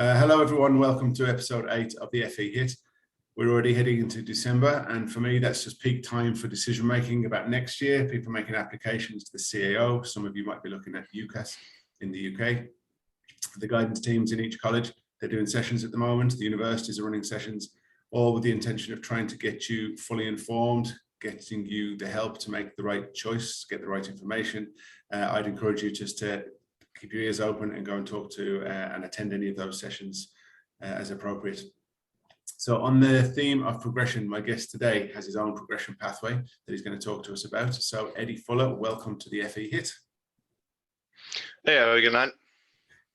Hello everyone, welcome to episode 8 of the FE Hit. We're already heading into December, and for me that's just peak time for decision making about next year. People making applications to the CAO. Some of you might be looking at UCAS in the UK. The guidance teams in each college, they're doing sessions at the moment. The universities are running sessions, all with the intention of trying to get you fully informed, getting you the help to make the right choice, get the right information. I'd encourage you just to keep your ears open and go and talk to and attend any of those sessions as appropriate. So on the theme of progression, my guest today has his own progression pathway that he's going to talk to us about. So Eddie Fuller, welcome to the FE Hit. Hey, how are you getting on?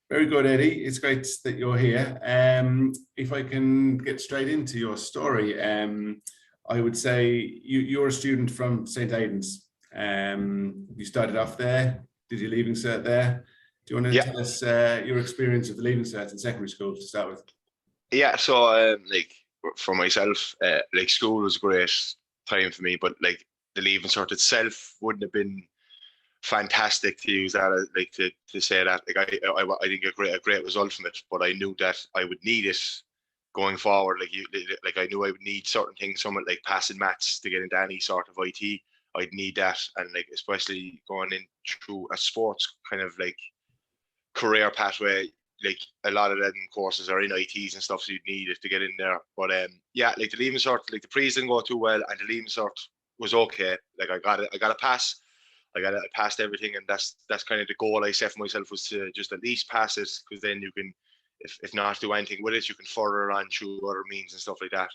Very good, Eddie. It's great that you're here. If I can get straight into your story, I would say you're a student from St.Aidans. You started off there, did your leaving cert there. Do you want to tell us your experience of the leaving cert in secondary school to start with? Yeah, so like for myself, like school was a great time for me, but like the leaving cert itself wouldn't have been fantastic to use that, like to say that. Like I think a great result from it, but I knew that I would need it going forward. Like I knew I would need certain things, somewhat like passing maths to get into any sort of IT. I'd need that, and like especially going in through a sports kind of like career pathway, like a lot of them courses are in ITs and stuff, so you'd need it to get in there. But yeah, like the leaving cert, like the pre's didn't go too well, and the leaving cert was okay. Like I got a pass. I passed everything, and that's kind of the goal I set for myself, was to just at least pass it, because then you can, if not do anything with it, you can further on through other means and stuff like that.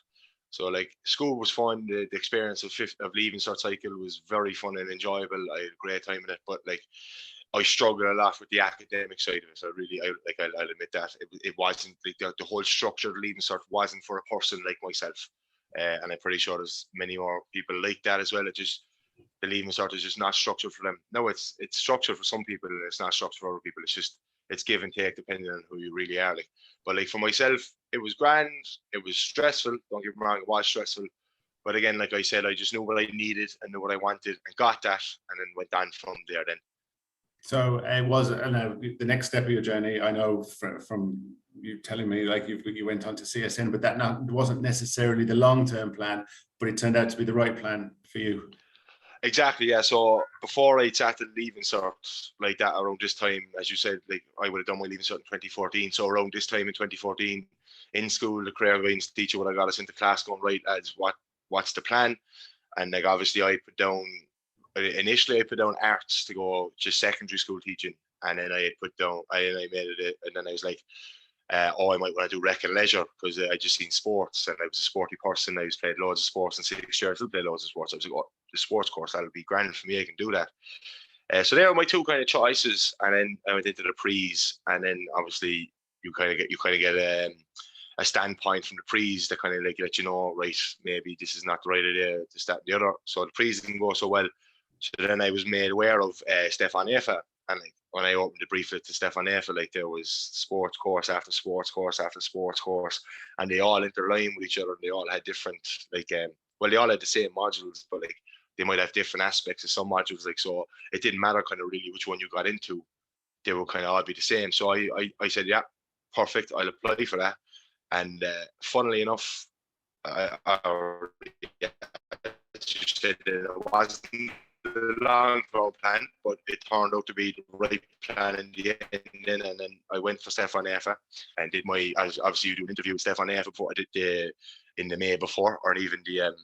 So like school was fun. The experience of leaving cert cycle was very fun and enjoyable. I had a great time in it, but like I struggled a lot with the academic side of it. So really, I'll admit that it wasn't like the whole structure of the leaving cert wasn't for a person like myself, and I'm pretty sure there's many more people like that as well. The leaving cert is just not structured for them. No, it's structured for some people, and it's not structured for other people. It's give and take depending on who you really are. Like, but like for myself, it was grand. It was stressful. Don't get me wrong, it was stressful. But again, like I said, I just knew what I needed and knew what I wanted and got that, and then went on from there. Then. So it was the next step of your journey. I know from you telling me, like you went on to CSN, but that wasn't necessarily the long-term plan, but it turned out to be the right plan for you. Exactly, yeah. So before I started leaving cert, like that, around this time, as you said, like I would have done my leaving cert in 2014. So around this time in 2014, in school, the career guidance teacher would have got us into class going, right, lads, what's the plan? And like obviously I put down arts to go to secondary school teaching, and then I made it, and then I was like, I might want to do rec and leisure, because I just seen sports, and I was a sporty person. I was played loads of sports in 6 years. I still play loads of sports. I was like, oh, the sports course, that'll be grand for me. I can do that. So there were my two kind of choices, and then I went into the pre's, and then obviously you kind of get a standpoint from the pre's that kind of like let you know, right, maybe this is not the right idea, this, that, and the other. So the pre's didn't go so well. So then I was made aware of Stefan Efa, and like when I opened the brieflet to Stefan Efa, like there was sports course after sports course after sports course, and they all interlined with each other. And they all had different, like, well, they all had the same modules, but like they might have different aspects of some modules. Like, so it didn't matter kind of really which one you got into; they would kind of all be the same. So I said, yeah, perfect, I'll apply for that. And funnily enough, yeah, as you said, it wasn't the long-term plan, but it turned out to be the right plan in the end. And then I went for Stefan Efa and did obviously you do an interview with Stefan Efa before. I did in the May before, or even the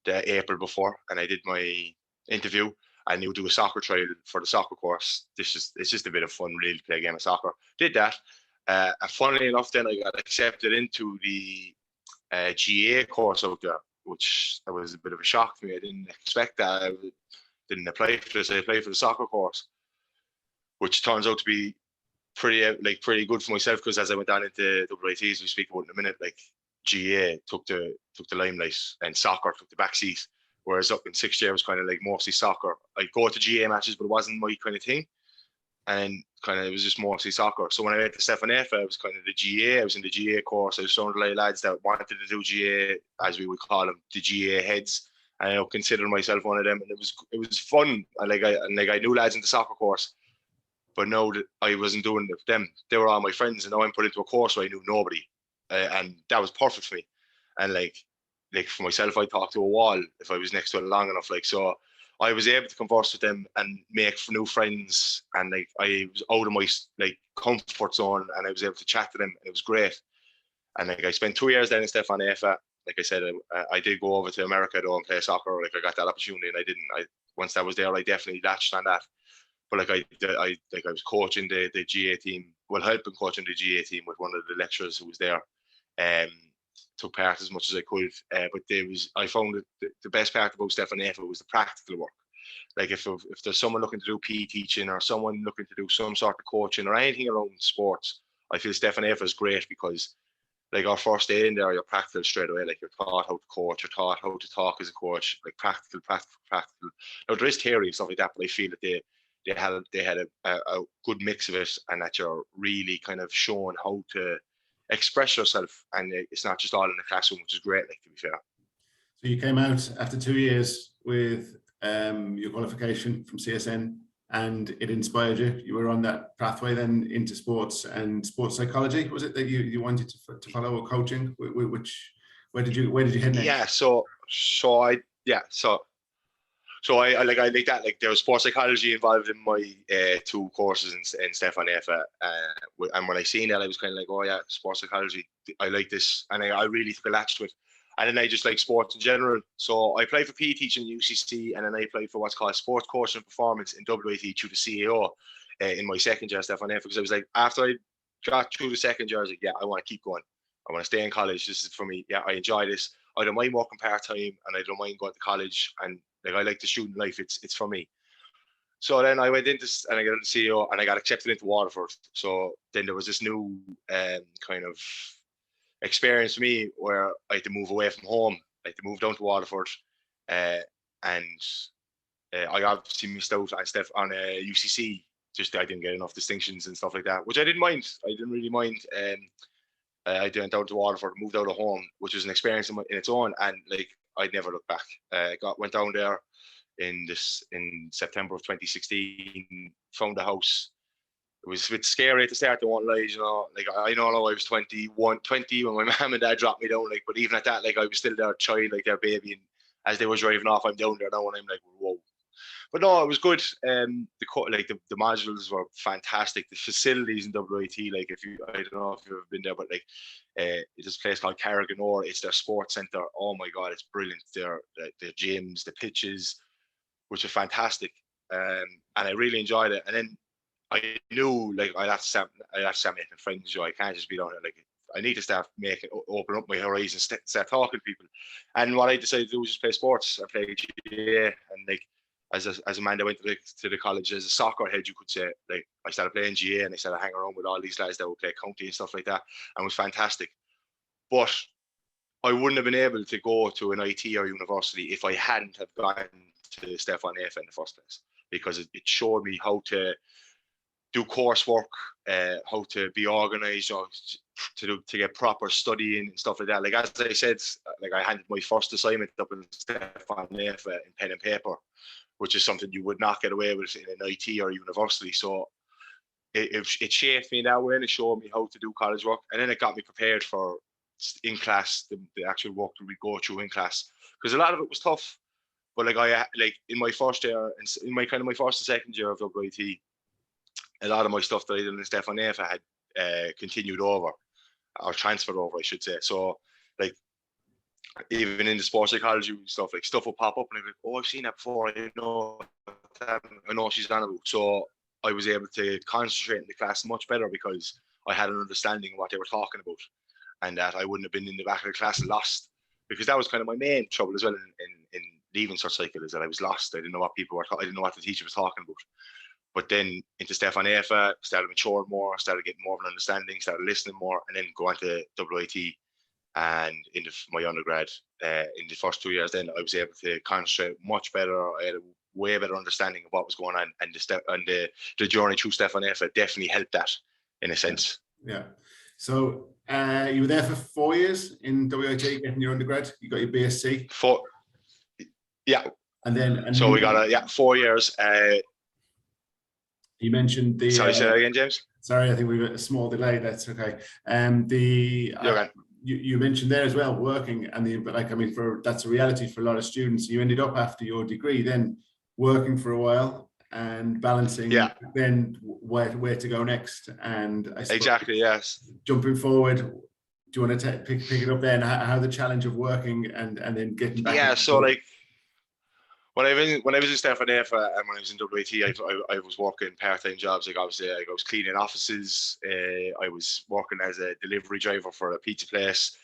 April before, and I did my interview. And you do a soccer trial for the soccer course. It's just a bit of fun, really, to play a game of soccer. Did that. And funnily enough, then I got accepted into the GAA course out there, which was a bit of a shock for me. I didn't expect that. I didn't apply for this. I applied for the soccer course, which turns out to be pretty good for myself, because as I went down into WIT, as we speak about in a minute, like GAA took the limelight and soccer took the back seat. Whereas up in 6th year, it was kind of like mostly soccer. I'd go to GAA matches, but it wasn't my kind of thing. And kind of it was just mostly soccer. So when I went to Stefan Efa, I was kind of the GAA. I was in the GAA course. I was surrounded by lads that wanted to do GAA, as we would call them, the GAA heads. And I considered myself one of them, and it was fun. And I knew lads in the soccer course, But now that I wasn't doing it with them, they were all my friends, and now I'm put into a course where I knew nobody, and that was perfect for me. And like for myself, I talked to a wall if I was next to it long enough. Like, so I was able to converse with them and make new friends, and like I was out of my like comfort zone, and I was able to chat to them, and it was great. And like I spent 2 years then in Stefan Efa. Like I said, I did go over to America though and play soccer. Like I got that opportunity, and I didn't. Once that was there, I definitely latched on that. But like I was coaching the GA team, well, helping coaching the GA team with one of the lecturers who was there. Took part as much as I could. But I found that the best part about Stefan Efa was the practical work. Like if there's someone looking to do PE teaching, or someone looking to do some sort of coaching or anything around sports, I feel Stefan Efa is great, because like our first day in there, you're practical straight away. Like you're taught how to coach, you're taught how to talk as a coach, like practical. Now there is theory and stuff like that, but I feel that they had a good mix of it, and that you're really kind of shown how to express yourself, and it's not just all in the classroom, which is great, like, to be fair. So you came out after 2 years with your qualification from CSN, and it inspired you. You were on that pathway then into sports and sports psychology. Was it that you wanted to follow, or coaching? Where did you head next? Yeah. So I like that. Like there was sports psychology involved in my 2 courses in Stefan Efa, and when I seen that, I was kind of like, oh yeah, sports psychology, I like this, and I really took a latch to it. And then I just like sports in general. So I applied for PE teaching in UCC, and then I applied for what's called sports coaching and performance in WIT through the CAO in my second year at Stefan Efa, because I was like, after I got through the second year, I was like, yeah, I want to keep going. I want to stay in college. This is for me. Yeah, I enjoy this. I don't mind working part-time, and I don't mind going to college, and like I like the student life. It's for me. So then I went into, and I got into CEO, and I got accepted into Waterford. So then there was this new kind of experience for me where I had to move away from home. I had to move down to Waterford, and I obviously missed out on UCC. Just I didn't get enough distinctions and stuff like that, which I didn't mind. I didn't really mind. I went down to Waterford, moved out of home, which was an experience in its own, and like I'd never looked back. Went down there in September of 2016, found a house. It was a bit scary at the start, I won't lie, you know. Like I know I was 20 when my mum and dad dropped me down, like, but even at that, like I was still their child, like their baby, and as they were driving off, I'm down there now, and I'm like, whoa. But no, it was good. The modules were fantastic. The facilities in WIT, like I don't know if you've ever been there, but like it's this place called Carriganore. It's their sports centre. Oh my god, it's brilliant. Their gyms, the pitches, which are fantastic. And I really enjoyed it. And then I knew like I have to start making friends. I can't just be down here. Like I need to start open up my horizons, start talking to people. And what I decided to do was just play sports. I played GAA, and like as a man that went to the college as a soccer head, you could say, like I started playing GAA, and I started hanging around with all these lads that would play county and stuff like that, and it was fantastic. But I wouldn't have been able to go to an IT or university if I hadn't have gone to Stefan Efa in the first place, because it showed me how to do coursework, how to be organised, to get proper studying and stuff like that. Like as I said, like I handed my first assignment up in Stefan Efa in pen and paper, which is something you would not get away with in an IT or university. So it shaped me in that way, and it showed me how to do college work, and then it got me prepared for in class, the actual work that we go through in class, because a lot of it was tough. But like in my first year, in my first and second year of WIT, a lot of my stuff that I did in Stefan Efa had continued over, or transferred over, I should say. So like even in the sports psychology stuff, like stuff will pop up, and I'm like, oh, I've seen that before. I know she's on about. So I was able to concentrate in the class much better because I had an understanding of what they were talking about, and that I wouldn't have been in the back of the class lost, because that was kind of my main trouble as well in leaving Search Cycle, is that I was lost. I didn't know what I didn't know what the teacher was talking about. But then into Stefan Efa, started maturing more, started getting more of an understanding, started listening more, and then go on to WIT. And into my undergrad, in the first 2 years, then I was able to concentrate much better. I had a way better understanding of what was going on, and the journey through Stefan Efa definitely helped that in a sense. Yeah. So you were there for 4 years in WIT, getting your undergrad. You got your BSc. Yeah. And then we got 4 years. You mentioned the. Sorry, say that again, James. Sorry, I think we've got a small delay. That's okay. You mentioned there as well, working and that's a reality for a lot of students. You ended up after your degree, then working for a while and balancing then where to go next. And I suppose exactly, yes. Jumping forward, do you want to pick it up then? How the challenge of working and then getting back? Yeah, so like when I was in Stanford and when I was in WIT, I was working part-time jobs. Like obviously, I was cleaning offices. I was working as a delivery driver for a pizza place,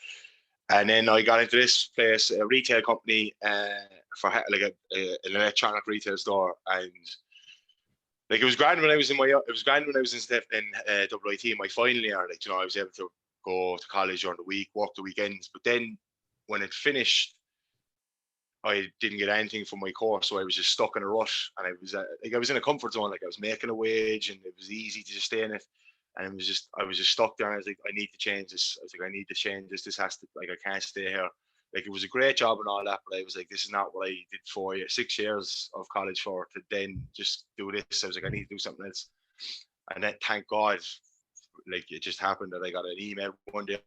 and then I got into this place, a retail company, for like an electronic retail store. And like it was grand when I was in WIT in my final year. Like, you know, I was able to go to college during the week, work the weekends. But then when it finished, I didn't get anything from my course, so I was just stuck in a rut, and I was in a comfort zone. Like I was making a wage, and it was easy to just stay in it. And I was just stuck there. And I was like, I need to change this. I was like, I need to change this. This has to, like, I can't stay here. Like, it was a great job and all that, but I was like, this is not what I did 6 years of college for, to then just do this. I was like, I need to do something else. And then, thank God, like, it just happened that I got an email one day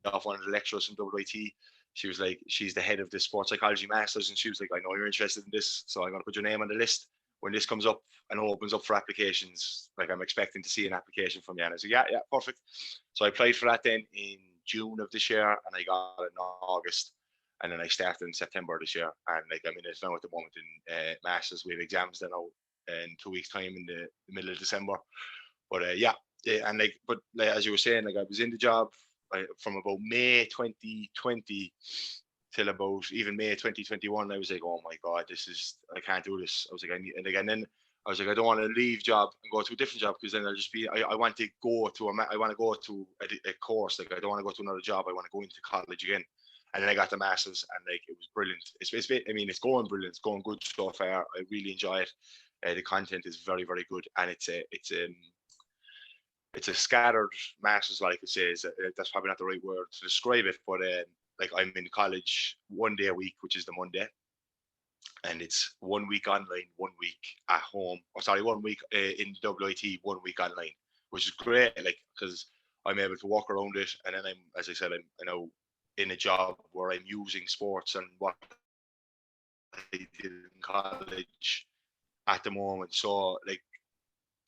off one of the lecturers from WIT. She was like, she's the head of the sports psychology masters, and she was like, I know you're interested in this, so I'm going to put your name on the list. When this comes up and opens up for applications, like, I'm expecting to see an application from you. And I said, yeah, perfect. So I applied for that then in June of this year, and I got it in August. And then I started in September this year. And like, I'm in it now at the moment in masters. We have exams then out in 2 weeks' time in the middle of December. But and like, but like, as you were saying, like, I was in the job from about May 2020 till about even May 2021. I was like, oh my God, I can't do this. I was like, and then I was like, I don't want to leave job and go to a different job, because then I'll just be, I want to go to a course. Like, I don't want to go to another job. I want to go into college again. And then I got the masters, and like, it was brilliant. It's going brilliant. It's going good so far. I really enjoy it. The content is very, very good, and it's a scattered masters, like I say. That's probably not the right word to describe it, but like, I'm in college 1 day a week, which is the Monday, and it's 1 week online, 1 week at home. 1 week in WIT, 1 week online, which is great, like, because I'm able to walk around it. And then as I said, I'm now in a job where I'm using sports and what I did in college at the moment. So, like,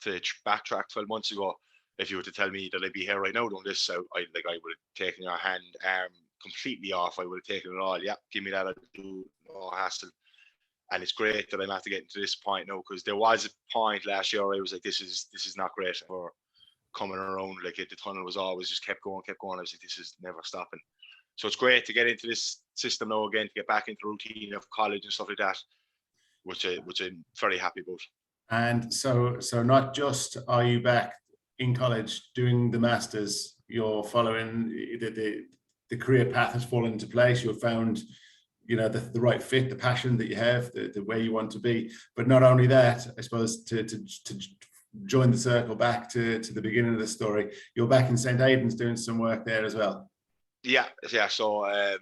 to backtrack 12 months ago, if you were to tell me that I'd be here right now doing this, I would have taken your arm completely off. I would have taken it all. Yeah, give me that. I'll do, no hassle. And it's great that I'm have to get to this point now, because there was a point last year where I was like, this is not great for coming around. Like, the tunnel was always just kept going. I was like, this is never stopping. So it's great to get into this system now again, to get back into the routine of college and stuff like that, which I'm very happy about. And so not just are you back in college doing the masters, you're following the career path has fallen into place. You've found, you know, the right fit, the passion that you have, the way you want to be. But not only that, I suppose, to join the circle back to the beginning of the story, you're back in St.Aidans doing some work there as well. Yeah. So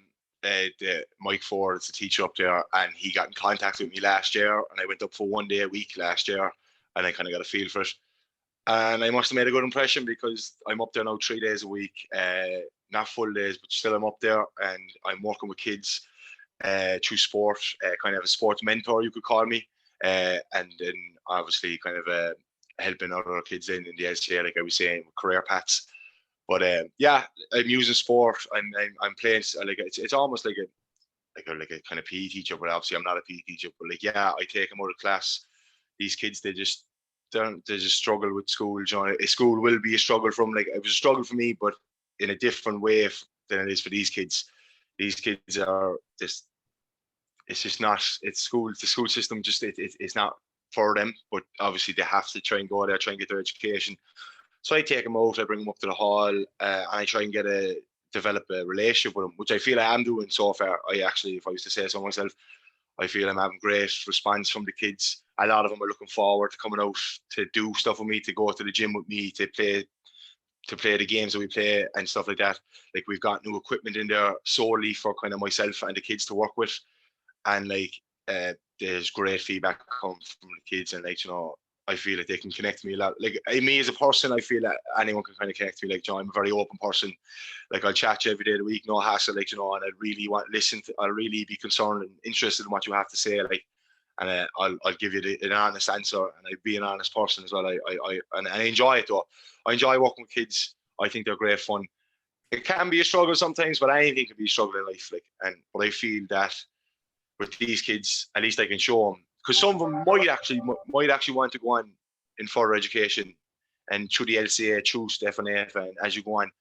Mike Ford is a teacher up there, and he got in contact with me last year, and I went up for 1 day a week last year, and I kind of got a feel for it. And I must have made a good impression, because I'm up there now 3 days a week, not full days, but still I'm up there, and I'm working with kids through sport, kind of a sports mentor, you could call me, and then obviously kind of helping other kids in the LCA, like I was saying, with career paths. But yeah, I'm using sport. I'm playing, like, it's almost like a kind of PE teacher, but obviously I'm not a PE teacher. But like, yeah, I take them out of class. These kids, they just struggle with school. You know, school will be a struggle from, like, it was a struggle for me, but in a different way than it is for these kids. These kids are just, it's just not. It's school. The school system just it's not for them. But obviously they have to try and go there, try and get their education. So I take them out, I bring them up to the hall, and I try and develop a relationship with them, which I feel I am doing so far. If I was to say so myself, I feel I'm having great response from the kids. A lot of them are looking forward to coming out to do stuff with me, to go to the gym with me, to play the games that we play and stuff like that. Like, we've got new equipment in there solely for kind of myself and the kids to work with. And like, there's great feedback come from the kids, and like, you know, I feel like they can connect to me a lot. Like me as a person, I feel that anyone can kind of connect to me. Like, I'm a very open person. Like, I'll chat to you every day of the week, no hassle. Like, and I really want to listen. I'll really be concerned and interested in what you have to say. Like, and I'll give you an honest answer, and I'll be an honest person as well. I enjoy it though. I enjoy working with kids. I think they're great fun. It can be a struggle sometimes, but anything can be a struggle in life. Like, but I feel that with these kids, at least I can show them, because some of them might actually want to go on in further education and through the LCA, through Stefan F, and as you go on,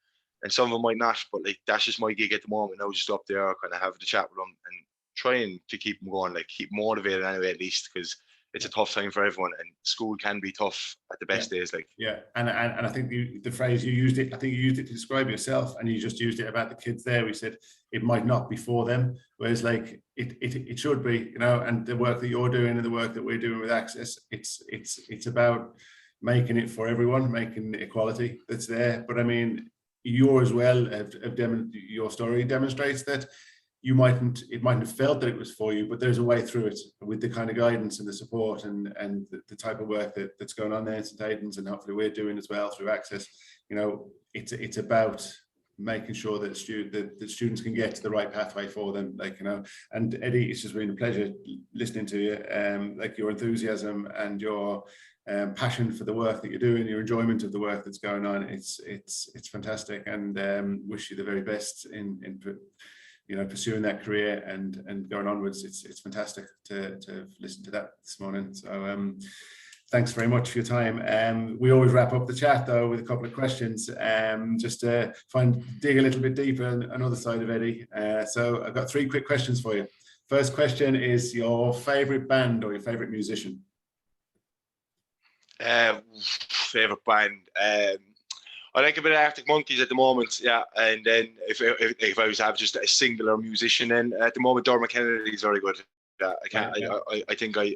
and some of them might not. But like, that's just my gig at the moment. I was just up there, kind of have the chat with them and trying to keep them going, like keep motivated anyway, at least, because it's a tough time for everyone, and school can be tough at the best days. Like, and I think the phrase you used it, I think you used it to describe yourself, and you just used it about the kids there. We said it might not be for them, whereas like it should be, you know. And the work that you're doing and the work that we're doing with Access, it's about making it for everyone, making equality that's there. But I mean, you as well your story demonstrates that it mightn't have felt that it was for you, but there's a way through it with the kind of guidance and the support and the type of work that's going on there in St.Aidans, and hopefully we're doing as well through Access. You know, it's about making sure that students can get to the right pathway for them, like, you know. And Eddie, it's just been a pleasure listening to you, like your enthusiasm and your passion for the work that you're doing, your enjoyment of the work that's going on. It's fantastic, and wish you the very best in you know, pursuing that career and going onwards. It's fantastic to listen to that this morning. So thanks very much for your time. We always wrap up the chat though with a couple of questions, just to dig a little bit deeper on another side of Eddie. So I've got 3 quick questions for you. First question is your favorite band or your favorite musician? Favorite band. I like a bit of Arctic Monkeys at the moment, yeah. And then if I was to have just a singular musician, then at the moment Dermot Kennedy is very good. Yeah, I think I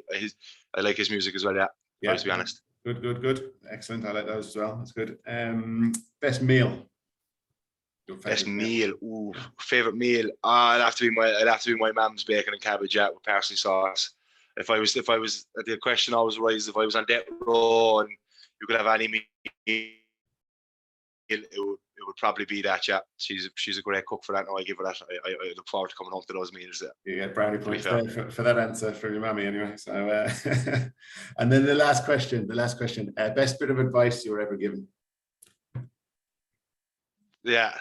like his music as well. Yeah, to be honest. Good. Excellent. I like those as well. That's good. Best meal. Best meal. Ooh, favorite meal. It'd have to be my mum's bacon and cabbage with parsley sauce. If I was the question always arises, if I was on death row and you could have any meal, it would probably be that. Yeah, she's a great cook for that. Now I give her that. I look forward to coming home to those meals. You get brownie points there for that answer from your mummy anyway. So and then the last question, best bit of advice you were ever given? Yeah.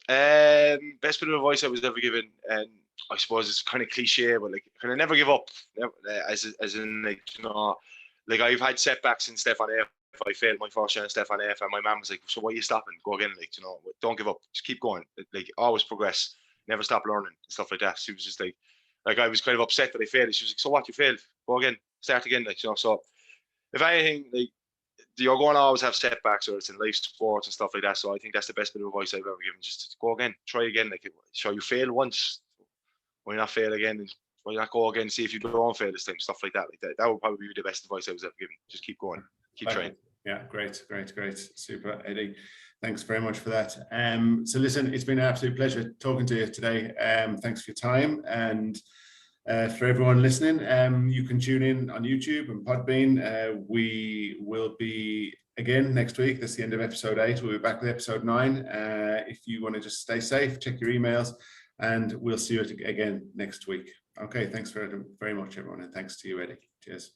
Best bit of advice I was ever given, and I suppose it's kind of cliche, but like, kind of never give up. As in, like, you know, like, I've had setbacks in Stefan F. I failed my first year in Stefan F, and my mum was like, "So why are you stopping? Go again, like, you know, don't give up. Just keep going. Like, always progress. Never stop learning," and stuff like that. She was just like I was kind of upset that I failed. She was like, "So what? You failed. Go again. Start again." Like, you know. So if anything, like, you're going to always have setbacks, or it's in life sports and stuff like that. So I think that's the best bit of advice I've ever given. Just go again, try again. Like, sure, you fail once, why not fail again? And why not go again? See if you don't fail this time. Stuff like that. That would probably be the best advice I was ever given. Just keep going, keep trying. Yeah, great. Super, Eddie. Thanks very much for that. So listen, it's been an absolute pleasure talking to you today. Thanks for your time, and for everyone listening, you can tune in on YouTube and Podbean. We will be again next week. That's the end of episode 8. We'll be back with episode 9. If you want to just stay safe, check your emails, and we'll see you again next week. Okay, thanks very much, everyone, and thanks to you, Eddie. Cheers.